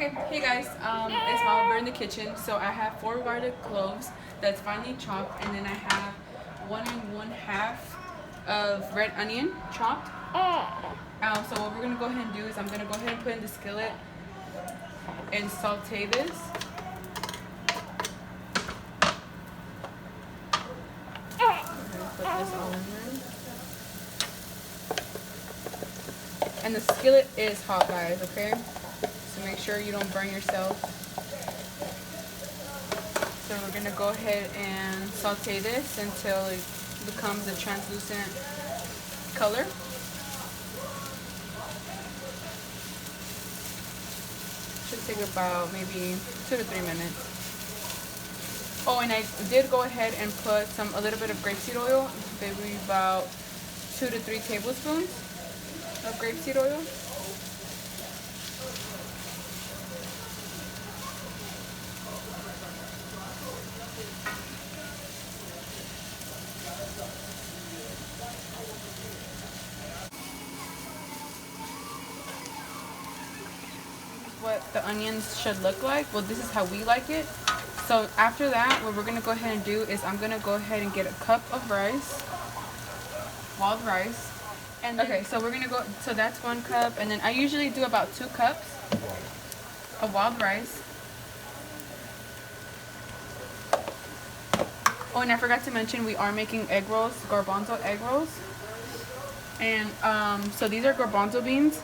Okay, hey guys, it's Mama Bear in the kitchen. So I have 4 garlic cloves that's finely chopped, and then I have 1 1/2 of red onion chopped. So what we're gonna go ahead and do is I'm gonna go ahead and put in the skillet and saute this. Put this all in there. And the skillet is hot, guys, okay? So make sure you don't burn yourself. So we're gonna go ahead and saute this until it becomes a translucent color. Should take about maybe 2 to 3 minutes. Oh, and I did go ahead and put a little bit of grapeseed oil, maybe about 2 to 3 tablespoons of grapeseed oil. What the onions should look like. Well, this is how we like it. So after that, what we're gonna go ahead and do is I'm gonna go ahead and get a cup of rice, wild rice. And okay, so we're gonna go, so that's 1 cup, and then I usually do about 2 cups of wild rice. Oh, and I forgot to mention we are making egg rolls, garbanzo egg rolls. And so these are garbanzo beans.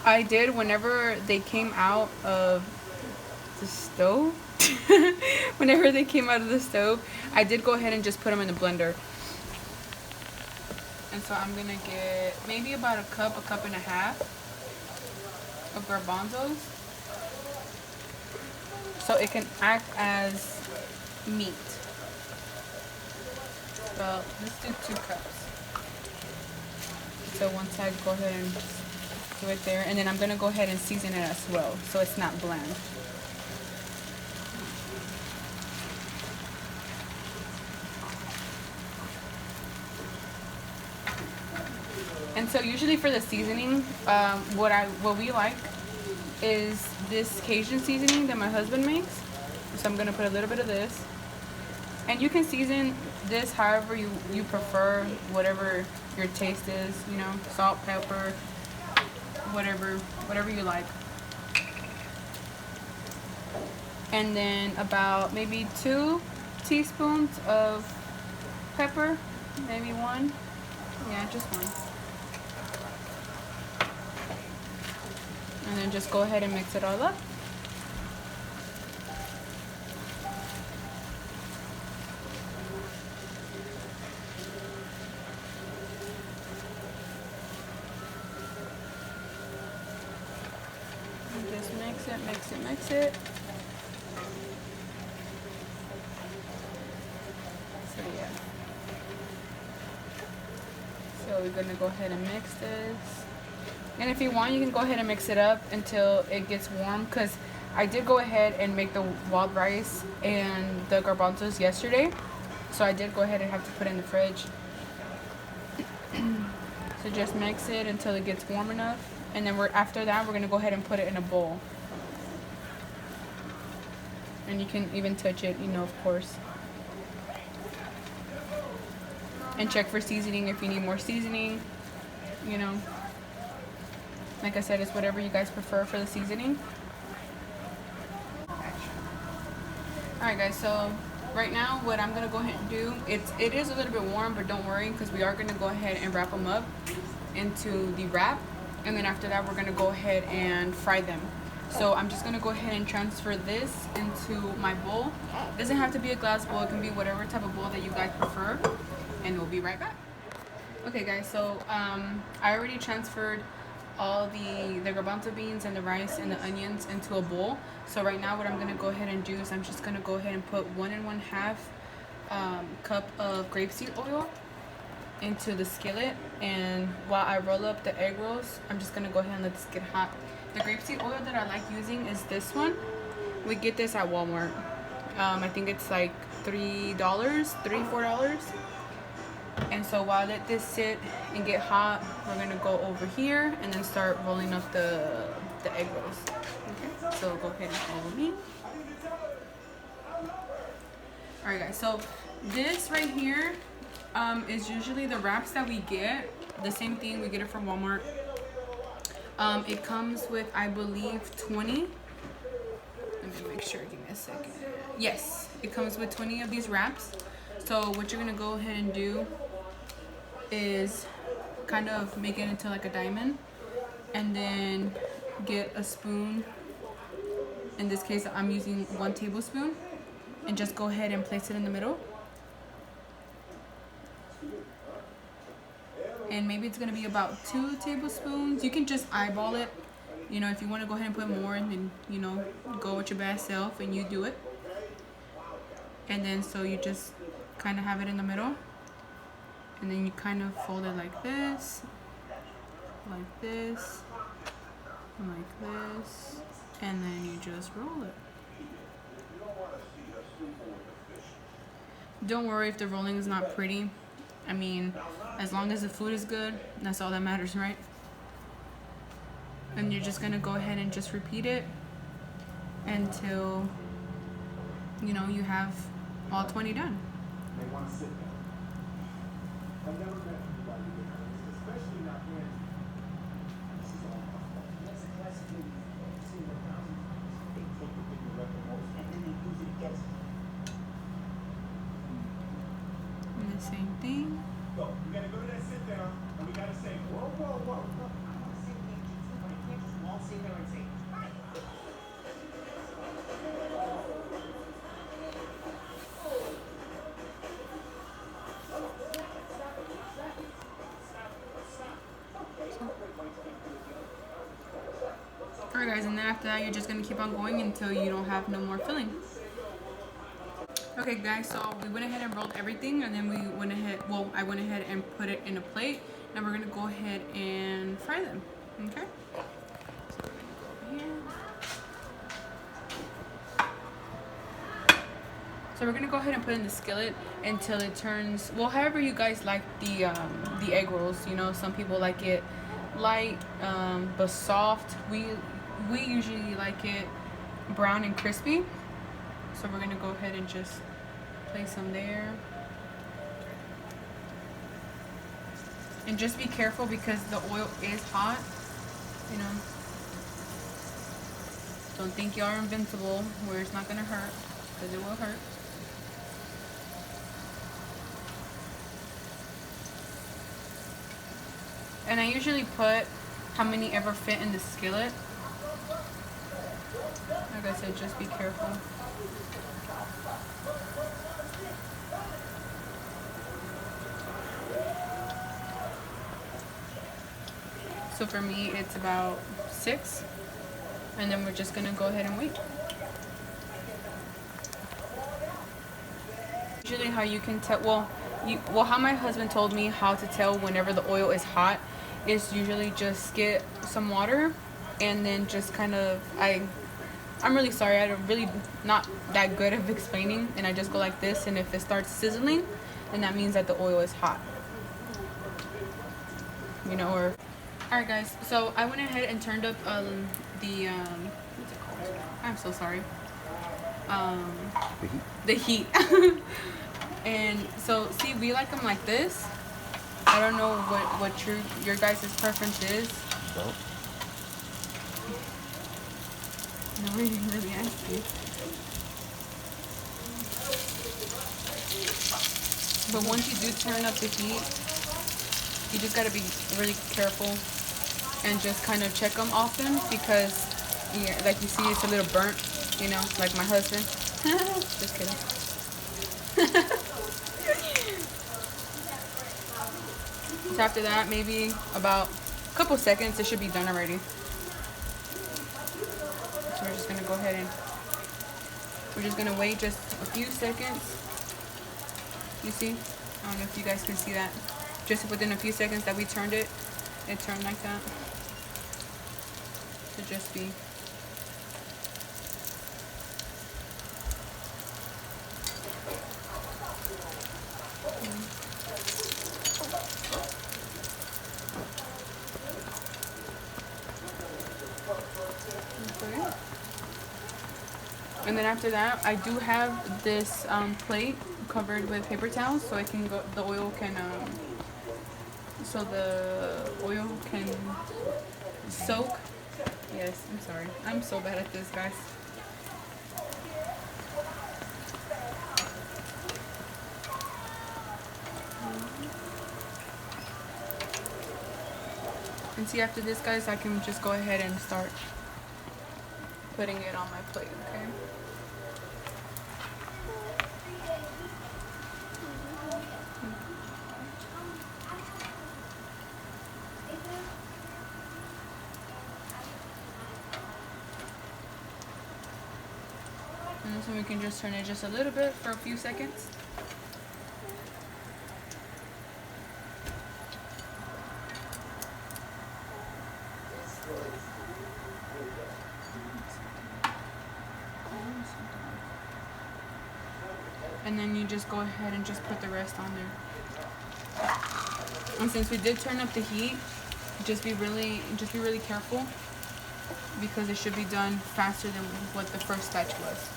I did, whenever they came out of the stove, whenever they came out of the stove, I did go ahead and just put them in the blender. And so I'm gonna get maybe about a cup and a half of garbanzos, so it can act as meat. So let's do 2 cups. So once I go ahead and do it there, and then I'm gonna go ahead and season it as well, so it's not bland. And so usually for the seasoning, what we like is this Cajun seasoning that my husband makes. So I'm gonna put a little bit of this, and you can season this however you prefer, whatever your taste is, you know, salt, pepper, whatever you like. And then about maybe 2 teaspoons of pepper, maybe 1, yeah, just 1. And then just go ahead and mix it all up. And just mix it. So yeah. So we're gonna go ahead and mix this. And if you want, you can go ahead and mix it up until it gets warm, because I did go ahead and make the wild rice and the garbanzos yesterday. So I did go ahead and have to put it in the fridge. So just mix it until it gets warm enough. And then after that, we're going to go ahead and put it in a bowl. And you can even touch it, you know, of course. And check for seasoning if you need more seasoning, you know. Like I said, it's whatever you guys prefer for the seasoning. Alright guys, so right now what I'm going to go ahead and do, it is a little bit warm, but don't worry, because we are going to go ahead and wrap them up into the wrap. And then after that, we're going to go ahead and fry them. So I'm just going to go ahead and transfer this into my bowl. It doesn't have to be a glass bowl, it can be whatever type of bowl that you guys prefer. And we'll be right back. Okay guys, so I already transferred all the garbanzo beans and the rice and the onions into a bowl. So right now what I'm going to go ahead and do is I'm just going to go ahead and put 1 1/2 cup of grapeseed oil into the skillet, and while I roll up the egg rolls, I'm just going to go ahead and let this get hot. The grapeseed oil that I like using is this one. We get this at Walmart. I think it's like $4. And so while I let this sit and get hot, we're gonna go over here and then start rolling up the egg rolls. Okay, so go ahead and follow me. All right, guys. So this right here is usually the wraps that we get. The same thing, we get it from Walmart. It comes with, I believe, 20. Let me make sure. Give me a second. Yes, it comes with 20 of these wraps. So what you're gonna go ahead and do is kind of make it into like a diamond, and then get a spoon. In this case, I'm using 1 tablespoon, and just go ahead and place it in the middle. And maybe it's gonna be about 2 tablespoons. You can just eyeball it. You know, if you want to go ahead and put more, then, you know, go with your best self and you do it. And then so you just kind of have it in the middle, and then you kind of fold it like this, like this, like this, and then you just roll it. Don't worry if the rolling is not pretty. I mean, as long as the food is good, that's all that matters, right? And you're just gonna go ahead and just repeat it until, you know, you have all 20 done. They want to sit down. I've never met anybody who does this, especially not when this is all my fault. That's a classic movie. I've seen it 1,000 times. They take the thing you love the most, and then they use it against you. And the same thing. So, we gotta go to that sit down, and we gotta say, whoa, whoa, whoa. No, I want to sit there too, but I can't just all sit there and say, hi. Alright guys, and then after that you're just going to keep on going until you don't have no more filling. Okay guys, so we went ahead and rolled everything, and then we went ahead, well, I went ahead and put it in a plate, and we're going to go ahead and fry them. Okay? So we're going to go over here. So we're going to go ahead and put it in the skillet until it turns, well, however you guys like the egg rolls. You know, some people like it light but soft. We usually like it brown and crispy. So we're gonna go ahead and just place them there. And just be careful because the oil is hot, you know. Don't think you are invincible where it's not gonna hurt, because it will hurt. And I usually put how many ever fit in the skillet. Like I said, just be careful. So for me, it's about 6. And then we're just gonna go ahead and wait. Usually how you can tell, well, how my husband told me how to tell whenever the oil is hot is usually just get some water, and then just kind of, I'm really sorry, I'm really not that good at explaining, and I just go like this, and if it starts sizzling, then that means that the oil is hot. You know, or... Alright guys, so I went ahead and turned up what's it called? I'm so sorry. The heat. And so, see, we like them like this. I don't know what your guys' preference is. No. Nobody really asked you. But once you do turn up the heat, you just gotta be really careful and just kind of check them often, because, yeah, like you see, it's a little burnt, you know, like my husband. Just kidding. So after that, maybe about a couple seconds, it should be done already. So we're just gonna go ahead and we're just gonna wait just a few seconds. You see? I don't know if you guys can see that. Just within a few seconds that we turned it, it turned like that. So just be. Okay. And then after that, I do have this plate covered with paper towels, so it can go. The oil can soak. Yes, I'm sorry. I'm so bad at this, guys. And see, after this, guys, I can just go ahead and start putting it on my plate, okay? And so we can just turn it just a little bit for a few seconds. And then you just go ahead and just put the rest on there. And since we did turn up the heat, just be really careful, because it should be done faster than what the first batch was.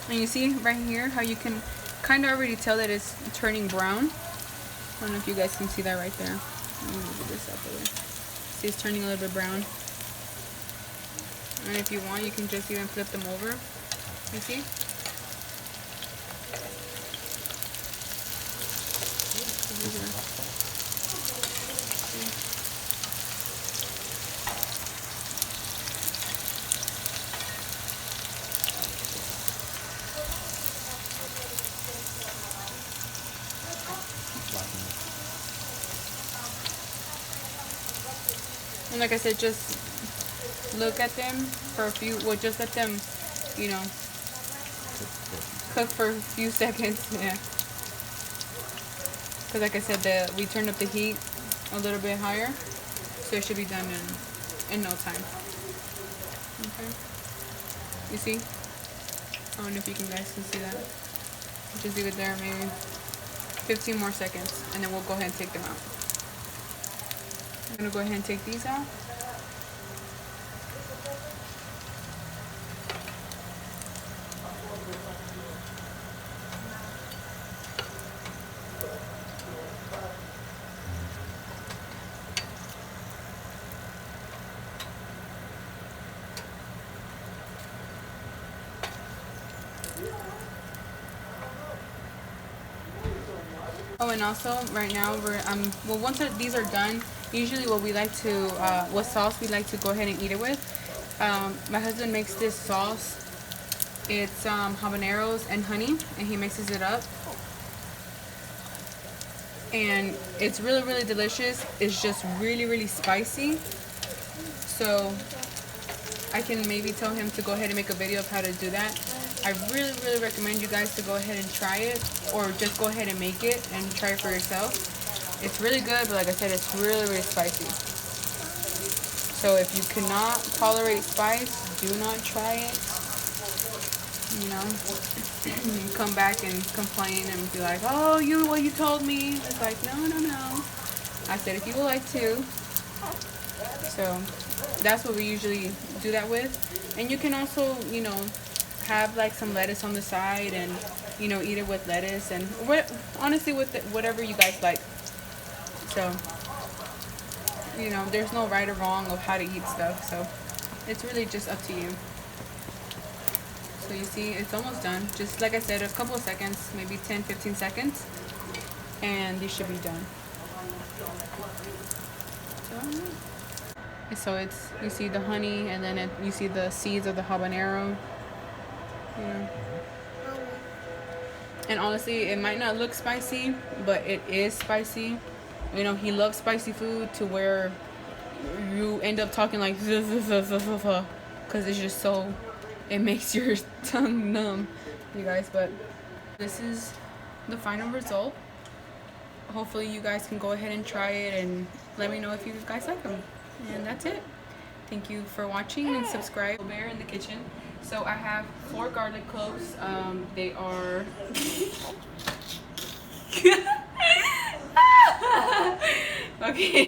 And you see right here how you can kind of already tell that it's turning brown. I don't know if you guys can see that right there. Let me move this out the way. See, it's turning a little bit brown. And if you want, you can just even flip them over. You see? And like I said, just look at them for a few, well, just let them, you know, cook for a few seconds, yeah. Because like I said, we turned up the heat a little bit higher, so it should be done in no time. Okay, you see? I don't know if you guys can see that. Just leave it there maybe 15 more seconds, and then we'll go ahead and take them out. I'm gonna go ahead and take these out. Oh, and also right now we're well, once these are done, usually what we like to what sauce we like to go ahead and eat it with. My husband makes this sauce. It's habaneros and honey, and he mixes it up, and it's really delicious. It's just really spicy, so I can maybe tell him to go ahead and make a video of how to do that. I really recommend you guys to go ahead and try it, or just go ahead and make it and try it for yourself. It's really good, but like I said, it's really spicy. So if you cannot tolerate spice, do not try it. You know, you come back and complain and be like, oh, you told me. It's like, no. I said if you would like to. So that's what we usually do that with. And you can also, you know, have like some lettuce on the side, and you know, eat it with lettuce, and honestly with whatever you guys like. So, you know, there's no right or wrong of how to eat stuff, so it's really just up to you. So you see, it's almost done. Just like I said, a couple of seconds, maybe 10-15 seconds, and these should be done. So it's, you see the honey, and then you see the seeds of the habanero. You know. And honestly, it might not look spicy, but it is spicy. You know, he loves spicy food to where you end up talking like because it's just so, it makes your tongue numb, you guys. But this is the final result. Hopefully you guys can go ahead and try it and let me know if you guys like them. And that's it. Thank you for watching, and subscribe. Bear in the kitchen. So I have 4 garlic cloves. They are okay.